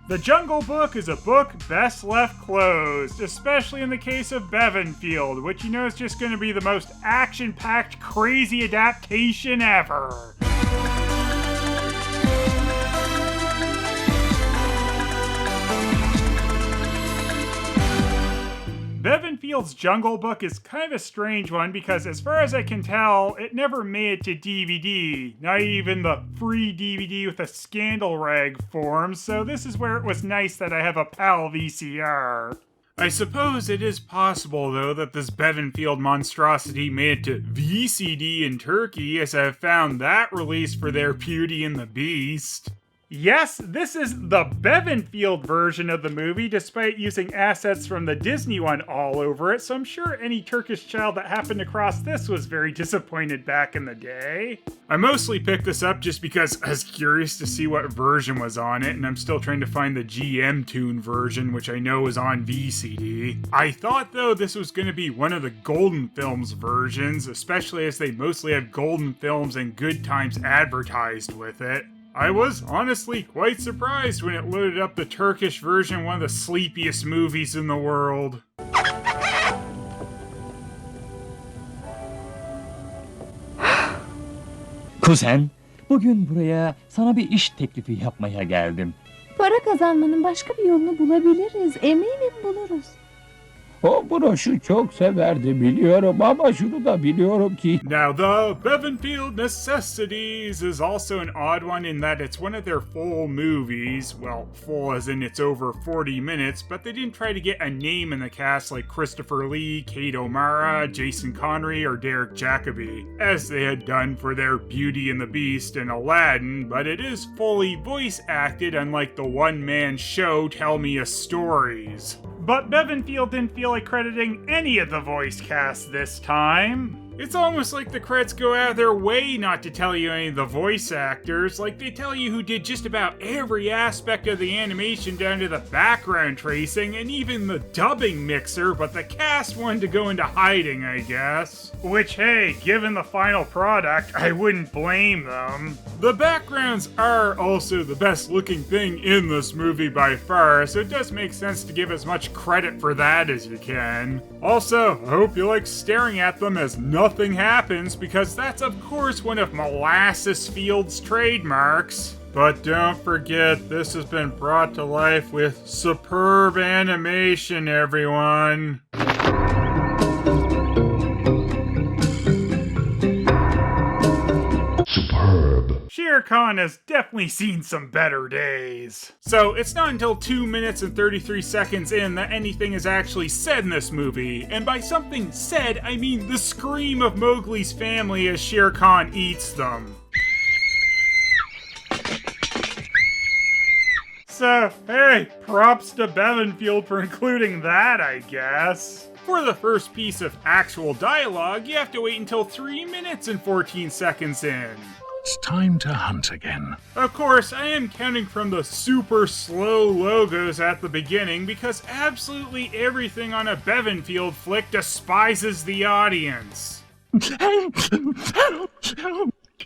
The Jungle Book is a book best left closed, especially in the case of Bevanfield, which you know is just going to be the most action-packed, crazy adaptation ever. Bevanfield's Jungle Book is kind of a strange one because, as far as I can tell, it never made it to DVD, not even the free DVD with a scandal rag form, so this is where it was nice that I have a PAL VCR. I suppose it is possible, though, that this Bevanfield monstrosity made it to VCD in Turkey, as I have found that release for their Beauty and the Beast. Yes, this is the Bevanfield version of the movie, despite using assets from the Disney one all over it, so I'm sure any Turkish child that happened across this was very disappointed back in the day. I mostly picked this up just because I was curious to see what version was on it, and I'm still trying to find the GM Tune version, which I know is on VCD. I thought, though, this was going to be one of the Golden Films versions, especially as they mostly have Golden Films and Good Times advertised with it. I was honestly quite surprised when it loaded up the Turkish version, one of the sleepiest movies in the world. Kuzen, bugün buraya sana bir iş teklifi yapmaya geldim. Para kazanmanın başka bir yolunu bulabiliriz. Eminim buluruz. O broşu çok severdi biliyorum ama şunu da biliyorum ki... Now the Bevanfield Necessities is also an odd one in that it's one of their full movies. Well, full as in it's over 40 minutes, but they didn't try to get a name in the cast like Christopher Lee, Kate O'Mara, Jason Connery, or Derek Jacobi, as they had done for their Beauty and the Beast and Aladdin, but it is fully voice acted unlike the one-man show Tell Me a Stories. But Bevanfield didn't feel like crediting any of the voice cast this time. It's almost like the credits go out of their way not to tell you any of the voice actors, like they tell you who did just about every aspect of the animation down to the background tracing and even the dubbing mixer, but the cast wanted to go into hiding, I guess. Which, hey, given the final product, I wouldn't blame them. The backgrounds are also the best looking thing in this movie by far, so it does make sense to give as much credit for that as you can. Also, I hope you like staring at them as nothing happens, because that's of course one of Molasses Field's trademarks. But don't forget, this has been brought to life with superb animation, everyone. Shere Khan has definitely seen some better days. So it's not until 2 minutes and 33 seconds in that anything is actually said in this movie. And by something said, I mean the scream of Mowgli's family as Shere Khan eats them. So, hey, props to Bevanfield for including that, I guess. For the first piece of actual dialogue, you have to wait until 3 minutes and 14 seconds in. It's time to hunt again. Of course, I am counting from the super slow logos at the beginning because absolutely everything on a Bevanfield flick despises the audience.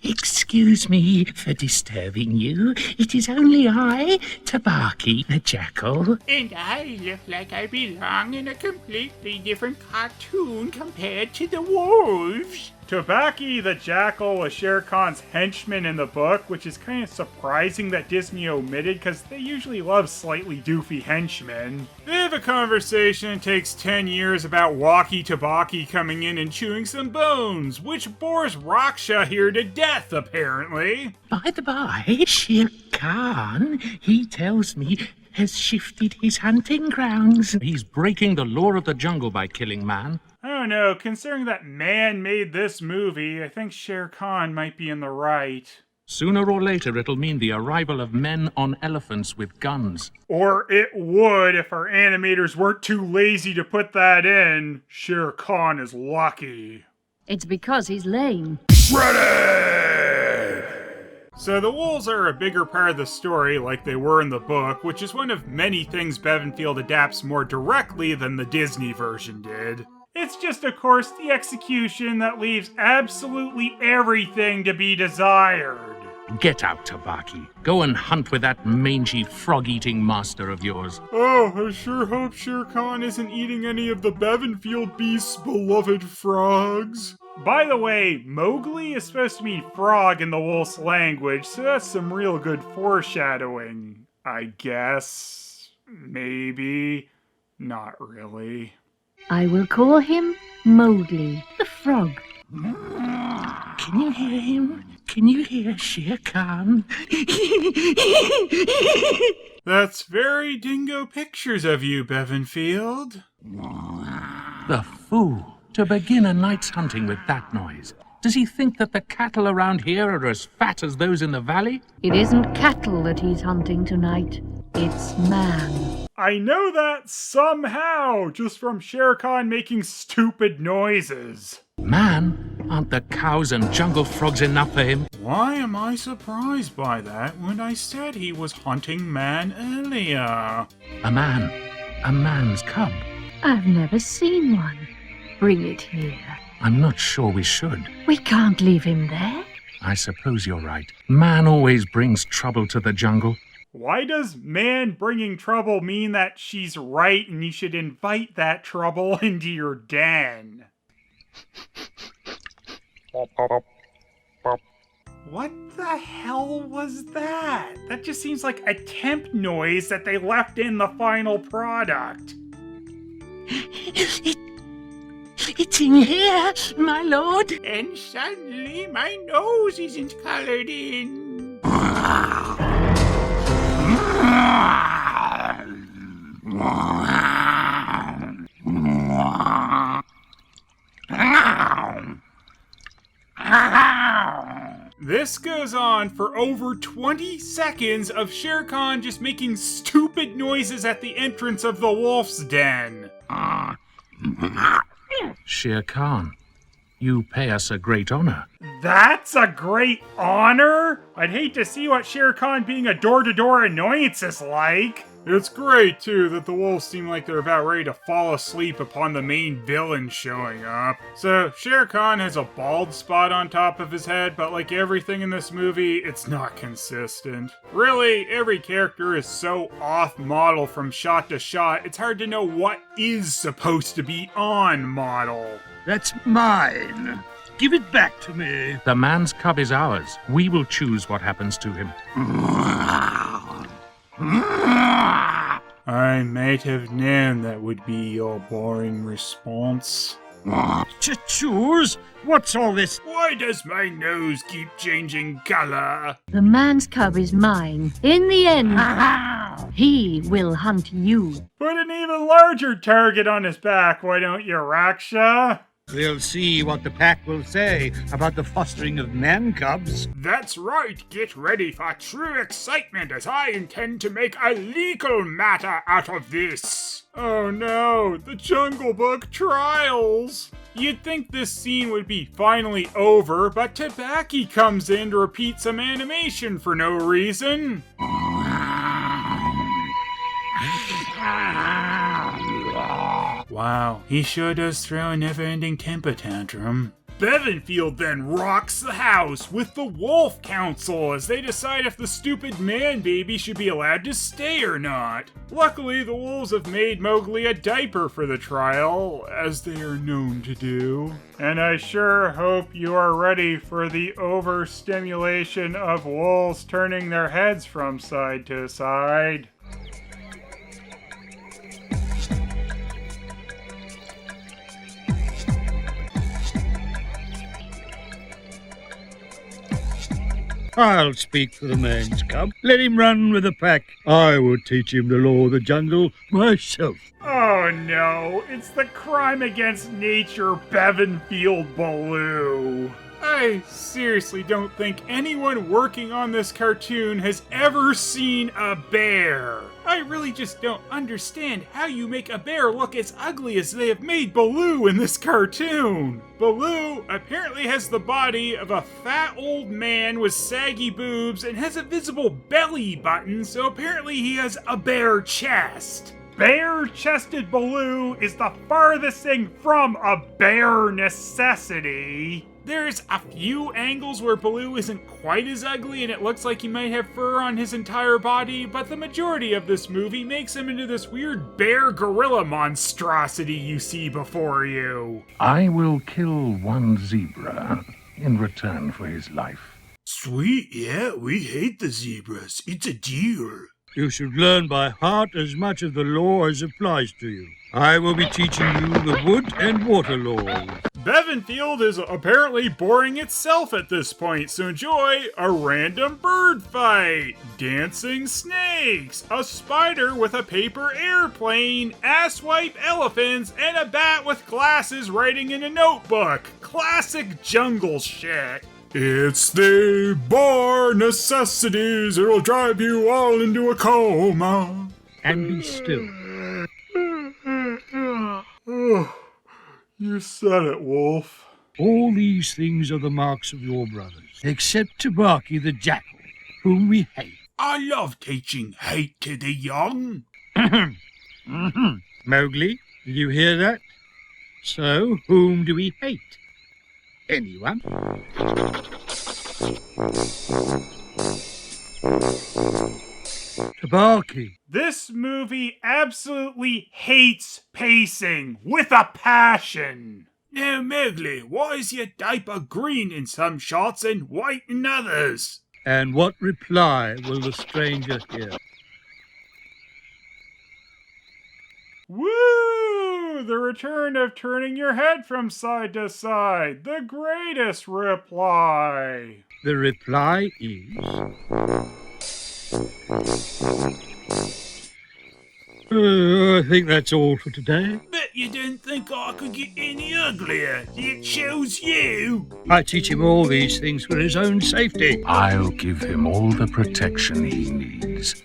Excuse me for disturbing you. It is only I, Tabaki the Jackal. And I look like I belong in a completely different cartoon compared to the wolves. Tabaki the Jackal was Shere Khan's henchman in the book, which is kind of surprising that Disney omitted because they usually love slightly doofy henchmen. They have a conversation that takes 10 years about Walkie Tabaki coming in and chewing some bones, which bores Raksha here to death, apparently. By the by, Shere Khan, he tells me, has shifted his hunting grounds. He's breaking the law of the jungle by killing man. I don't know, considering that man made this movie, I think Shere Khan might be in the right. Sooner or later, it'll mean the arrival of men on elephants with guns. Or it would if our animators weren't too lazy to put that in. Shere Khan is lucky. It's because he's lame. Ready! So the wolves are a bigger part of the story like they were in the book, which is one of many things Bevanfield adapts more directly than the Disney version did. It's just, of course, the execution that leaves absolutely everything to be desired. Get out, Tabaki. Go and hunt with that mangy, frog-eating master of yours. Oh, I sure hope Shere Khan isn't eating any of the Bevanfield beast's beloved frogs. By the way, Mowgli is supposed to mean frog in the wolf's language, so that's some real good foreshadowing. I guess. Maybe. Not really. I will call him Mowgli, the frog. Can you hear him? Can you hear Shere Khan? That's very dingo pictures of you, Bevanfield. The fool! To begin a night's hunting with that noise. Does he think that the cattle around here are as fat as those in the valley? It isn't cattle that he's hunting tonight. It's man. I know that somehow, just from Shere Khan making stupid noises. Man? Aren't the cows and jungle frogs enough for him? Why am I surprised by that when I said he was hunting man earlier? A man. A man's cub. I've never seen one. Bring it here. I'm not sure we should. We can't leave him there. I suppose you're right. Man always brings trouble to the jungle. Why does man bringing trouble mean that she's right and you should invite that trouble into your den? What the hell was that? That just seems like a temp noise that they left in the final product. It's in here, my lord. And suddenly my nose isn't colored in. This goes on for over 20 seconds of Shere Khan just making stupid noises at the entrance of the wolf's den. Shere Khan, you pay us a great honor. That's a great honor? I'd hate to see what Shere Khan being a door-to-door annoyance is like. It's great, too, that the wolves seem like they're about ready to fall asleep upon the main villain showing up. So, Shere Khan has a bald spot on top of his head, but like everything in this movie, it's not consistent. Really, every character is so off-model from shot to shot, it's hard to know what is supposed to be on model. That's mine. Give it back to me. The man's cub is ours. We will choose what happens to him. I might have known that would be your boring response. To choose? What's all this? Why does my nose keep changing color? The man's cub is mine. In the end, he will hunt you. Put an even larger target on his back, why don't you, Raksha? We'll see what the pack will say about the fostering of man cubs. That's right, get ready for true excitement as I intend to make a legal matter out of this. Oh no, the Jungle Book trials! You'd think this scene would be finally over, but Tabaki comes in to repeat some animation for no reason. Wow, he sure does throw a never-ending temper tantrum. Bevanfield then rocks the house with the Wolf Council as they decide if the stupid man baby should be allowed to stay or not. Luckily, the wolves have made Mowgli a diaper for the trial, as they are known to do. And I sure hope you are ready for the overstimulation of wolves turning their heads from side to side. I'll speak for the man's cub. Let him run with the pack. I will teach him the law of the jungle myself. Oh no, it's the crime against nature Bevanfield Baloo. I seriously don't think anyone working on this cartoon has ever seen a bear. I really just don't understand how you make a bear look as ugly as they have made Baloo in this cartoon. Baloo apparently has the body of a fat old man with saggy boobs and has a visible belly button, so apparently he has a bare chest. Bare-chested Baloo is the farthest thing from a bare necessity. There's a few angles where Baloo isn't quite as ugly and it looks like he might have fur on his entire body, but the majority of this movie makes him into this weird bear gorilla monstrosity you see before you. I will kill one zebra in return for his life. Sweet, yeah, we hate the zebras. It's a deal. You should learn by heart as much of the law as applies to you. I will be teaching you the wood and water laws. Bevanfield is apparently boring itself at this point, so enjoy a random bird fight, dancing snakes, a spider with a paper airplane, asswipe elephants, and a bat with glasses writing in a notebook. Classic jungle shit. It's the bar necessities, it'll drive you all into a coma. And be still. You said it, Wolf. All these things are the marks of your brothers, except Tabaki the jackal, whom we hate. I love teaching hate to the young. Mowgli, did you hear that? So, whom do we hate? Anyone? Tabaki. This movie absolutely hates pacing with a passion. Now, Mowgli, why is your diaper green in some shots and white in others? And what reply will the stranger hear? Woo! The return of turning your head from side to side. The greatest reply. The reply is... I think that's all for today. Bet you didn't think I could get any uglier. It shows you. I teach him all these things for his own safety. I'll give him all the protection he needs.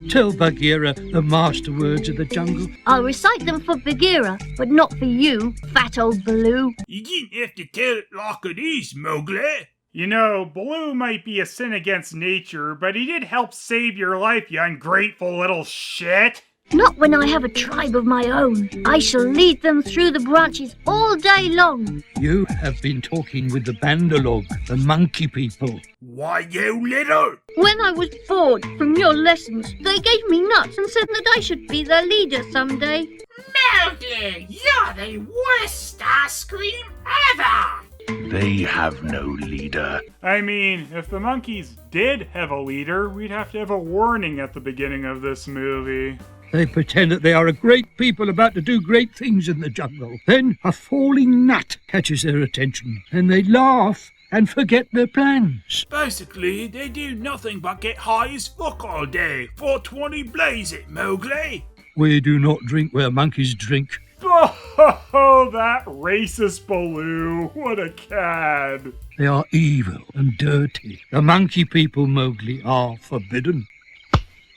Tell Bagheera the master words of the jungle. I'll recite them for Bagheera, but not for you, fat old Baloo. You didn't have to tell it like it is, Mowgli. You know, Baloo might be a sin against nature, but he did help save your life, you ungrateful little shit. Not when I have a tribe of my own. I shall lead them through the branches all day long. You have been talking with the Bandalog, the monkey people. Why, you little... When I was bored from your lessons, they gave me nuts and said that I should be their leader someday. Mowgli, you're the worst Starscream ever! They have no leader. I mean, if the monkeys did have a leader, we'd have to have a warning at the beginning of this movie. They pretend that they are a great people about to do great things in the jungle. Then a falling nut catches their attention, and they laugh and forget their plans. Basically, they do nothing but get high as fuck all day. 420 blaze it, Mowgli. We do not drink where monkeys drink. Oh, that racist Baloo. What a cad. They are evil and dirty. The monkey people, Mowgli, are forbidden.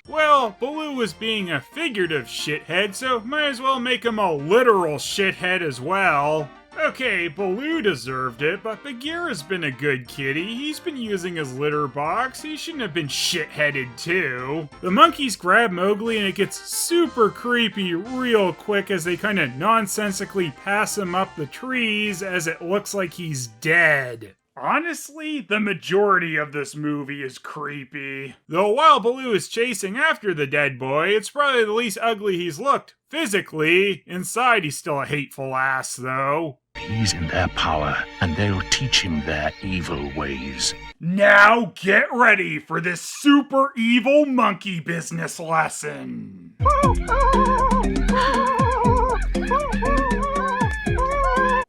Well, Baloo was being a figurative shithead, so might as well make him a literal shithead as well. Okay, Baloo deserved it, but Bagheera's been a good kitty. He's been using his litter box. He shouldn't have been shitheaded too. The monkeys grab Mowgli and it gets super creepy real quick as they kind of nonsensically pass him up the trees as it looks like he's dead. Honestly, the majority of this movie is creepy. Though while Baloo is chasing after the dead boy, it's probably the least ugly he's looked. Physically, inside he's still a hateful ass, though. He's in their power, and they'll teach him their evil ways. Now get ready for this super evil monkey business lesson.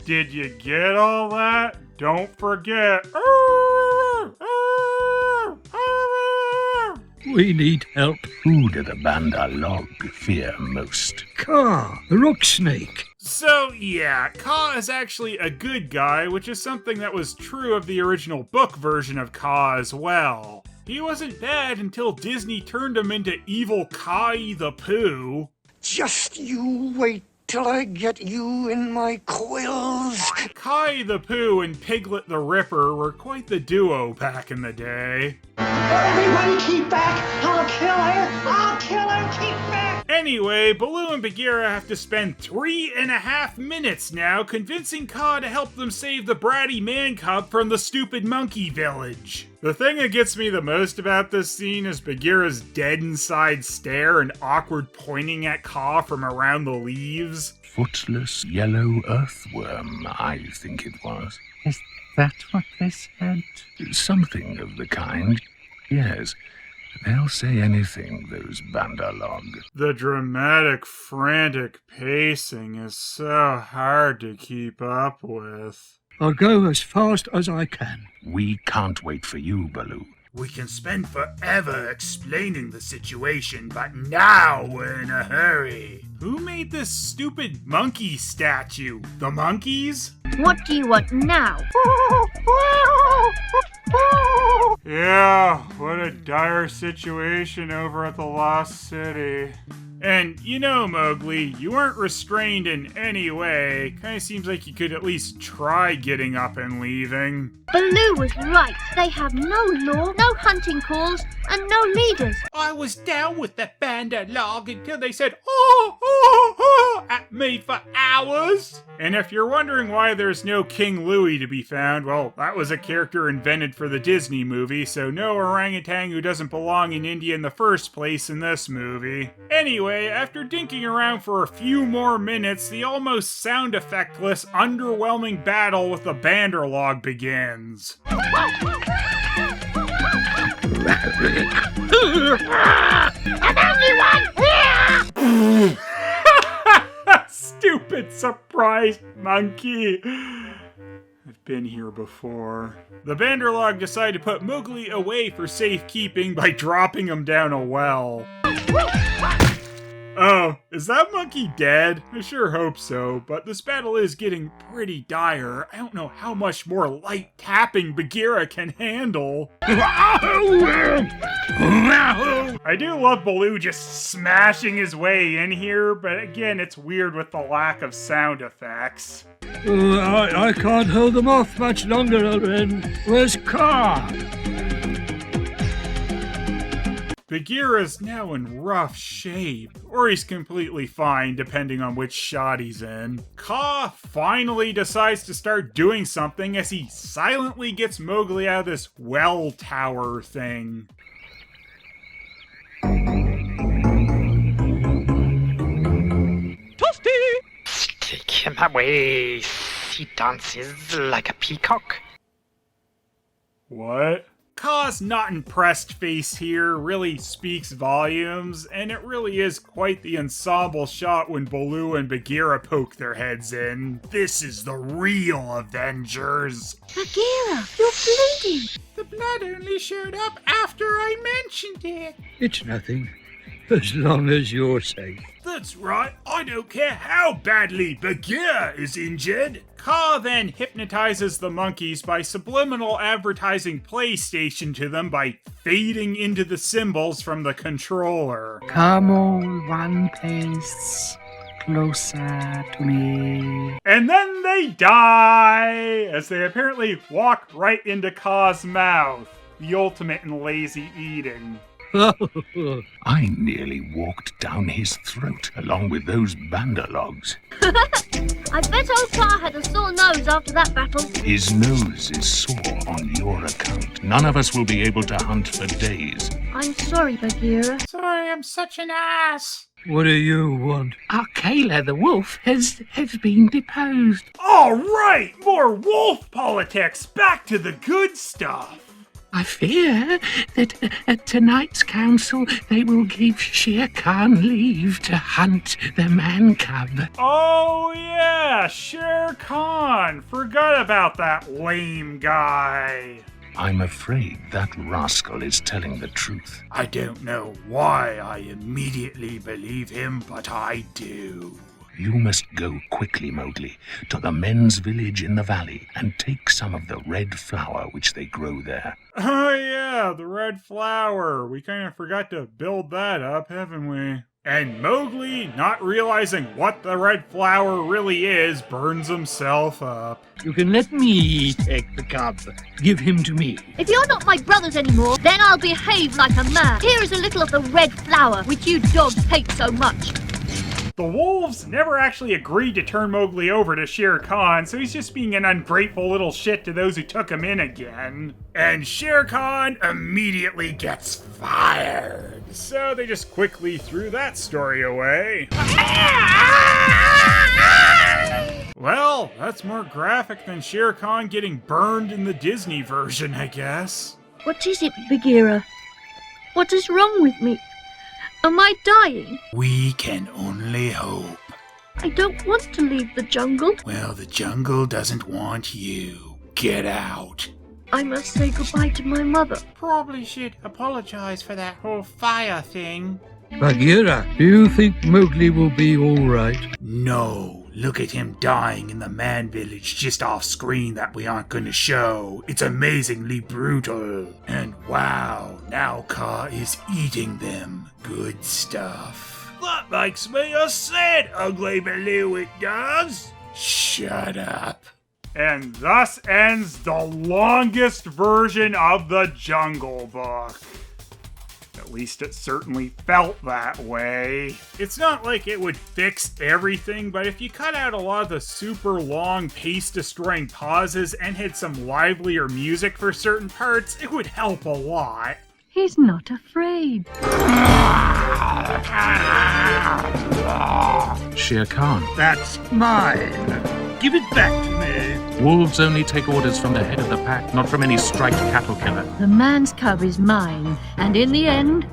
Did you get all that? Don't forget. We need help. Who do the Bandalog fear most? Kaa, the rock snake. So yeah, Kaa is actually a good guy, which is something that was true of the original book version of Kaa as well. He wasn't bad until Disney turned him into evil Kai the Pooh. Just you wait till I get you in my coils. Kai the Pooh and Piglet the Ripper were quite the duo back in the day. Everybody keep back! I'll kill her! I'll kill her! Keep back! Anyway, Baloo and Bagheera have to spend 3.5 minutes now convincing Kaa to help them save the bratty man cub from the stupid monkey village. The thing that gets me the most about this scene is Bagheera's dead inside stare and awkward pointing at Kaa from around the leaves. Footless yellow earthworm, I think it was. Is that what they said? Something of the kind, yes. They'll say anything, those Bandalog. The dramatic, frantic pacing is so hard to keep up with. I'll go as fast as I can. We can't wait for you, Baloo. We can spend forever explaining the situation, but now we're in a hurry. Who made this stupid monkey statue? The monkeys? What do you want now? Yeah, what a dire situation over at the Lost City. And you know, Mowgli, you weren't restrained in any way. Kinda seems like you could at least try getting up and leaving. Baloo was right. They have no law, no hunting calls, and no leaders. I was down with the Bandalog until they said, oh, oh, oh, at me for hours. And if you're wondering why there's no King Louie to be found, well, that was a character invented for the Disney movie, so no orangutan who doesn't belong in India in the first place in this movie. Anyway, after dinking around for a few more minutes, the almost sound effectless, underwhelming battle with the Bandalog begins. Stupid surprise monkey. I've been here before. The Bandalog decide to put Mowgli away for safekeeping by dropping him down a well. Oh, is that monkey dead? I sure hope so, but this battle is getting pretty dire. I don't know how much more light tapping Bagheera can handle. I do love Baloo just smashing his way in here, but again, it's weird with the lack of sound effects. I can't hold them off much longer, Oren. Where's Kaa? Bagheera's now in rough shape, or he's completely fine depending on which shot he's in. Kaa finally decides to start doing something as he silently gets Mowgli out of this well tower thing. Toasty! Take him away. He dances like a peacock. What? Kaa's not impressed face here really speaks volumes, and it really is quite the ensemble shot when Baloo and Bagheera poke their heads in. This is the real Avengers. Bagheera, you're bleeding. The blood only showed up after I mentioned it. It's nothing, as long as you're safe. That's right, I don't care how badly Bagheera is injured. Kaa then hypnotizes the monkeys by subliminal advertising PlayStation to them by fading into the symbols from the controller. Come all one place, closer to me. And then they die, as they apparently walk right into Kaa's mouth. The ultimate in lazy eating. I nearly walked down his throat along with those Bandalogs. I bet old Kaa had a sore nose after that battle. His nose is sore on your account. None of us will be able to hunt for days. I'm sorry, Bagheera. Sorry, I'm such an ass. What do you want? Akela the wolf has been deposed. All right, more wolf politics. Back to the good stuff. I fear that at tonight's council they will give Shere Khan leave to hunt the man-cub. Oh yeah, Shere Khan. Forgot about that lame guy. I'm afraid that rascal is telling the truth. I don't know why I immediately believe him, but I do. You must go quickly, Mowgli, to the men's village in the valley and take some of the red flower which they grow there. Oh yeah, the red flower. We kind of forgot to build that up, haven't we? And Mowgli, not realizing what the red flower really is, burns himself up. You can let me take the cub. Give him to me. If you're not my brothers anymore, then I'll behave like a man. Here is a little of the red flower, which you dogs hate so much. The wolves never actually agreed to turn Mowgli over to Shere Khan, so he's just being an ungrateful little shit to those who took him in again. And Shere Khan immediately gets fired. So they just quickly threw that story away. Well, that's more graphic than Shere Khan getting burned in the Disney version, I guess. What is it, Bagheera? What is wrong with me? Am I dying? We can only hope. I don't want to leave the jungle. Well, the jungle doesn't want you. Get out. I must say goodbye to my mother. Probably should apologize for that whole fire thing. Bagheera, do you think Mowgli will be all right? No. Look at him dying in the man village just off screen that we aren't going to show. It's amazingly brutal. And wow, now Kaa is eating them. Good stuff. That makes me a sad ugly Baloo, it does. Shut up. And thus ends the longest version of the Jungle Book. At least it certainly felt that way. It's not like it would fix everything, but if you cut out a lot of the super long, pace-destroying pauses and had some livelier music for certain parts, it would help a lot. He's not afraid. Shere Khan. That's mine. Give it back to me. Wolves only take orders from the head of the pack, not from any striped cattle killer. The man's cub is mine, and in the end,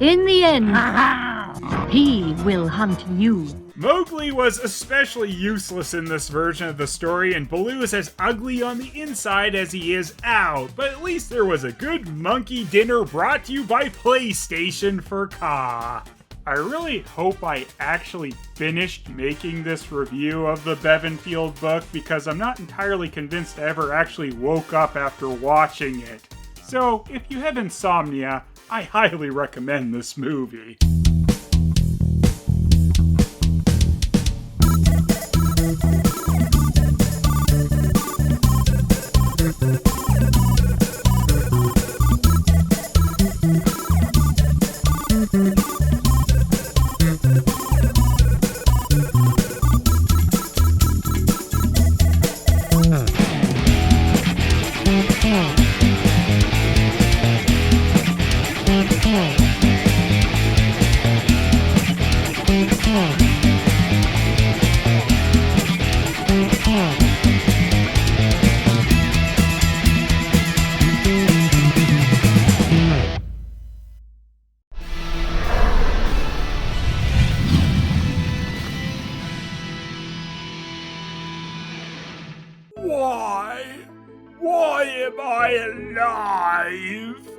he will hunt you. Mowgli was especially useless in this version of the story, and Baloo is as ugly on the inside as he is out. But at least there was a good monkey dinner brought to you by PlayStation for Kaa. I really hope I actually finished making this review of the Bevanfield book, because I'm not entirely convinced I ever actually woke up after watching it. So, if you have insomnia, I highly recommend this movie. Why am I alive?